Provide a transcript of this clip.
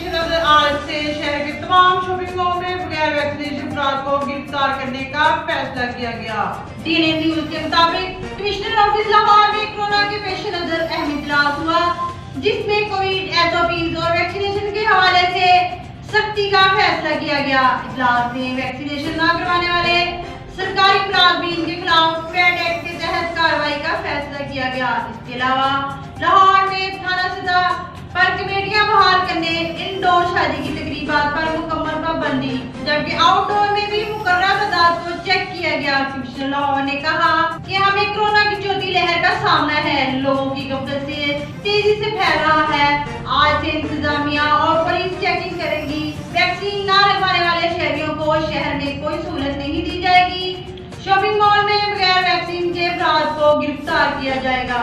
Commissioner आज से शहर के तमाम शॉपिंग मॉल में बगैर वैक्सीनेशन अफराद को गिरफ्तार करने का फैसला किया गया। डीएनए न्यूज के मुताबिक कमिश्नर ऑफिस लाहौर में कोरोना के पेश नजर अहम इजलास हुआ, जिसमें कोविड एसओपीज और वैक्सीनेशन के हवाले से सख्ती का फैसला किया गया। इजलास में वैक्सीनेशन न करवाने वाले सरकारी मुलाजमीन के खिलाफ पेड एक्ट के तहत कार्रवाई का फैसला किया गया। इसके अलावा लाहौर में थाना सतह पर कमेटियां बहाल करने, इंडोर शादी की तकरीबात पर मुकम्मल पाबंदी, जबकि आउटडोर में भी मुकर्रर तादाद को चेक किया गया। कमिश्नर लाहौर ने कहा कि हमें कोरोना की चौथी लहर का सामना है, लोगों की गफलत से तेजी से फैल रहा है। आज से इंतजामिया और पुलिस चेकिंग करेगी। वैक्सीन न लगवाने वाले शहरियों को शहर में कोई सहूलत नहीं दी जाएगी। शॉपिंग मॉल में बगैर वैक्सीन के अफराद को गिरफ्तार किया जाएगा।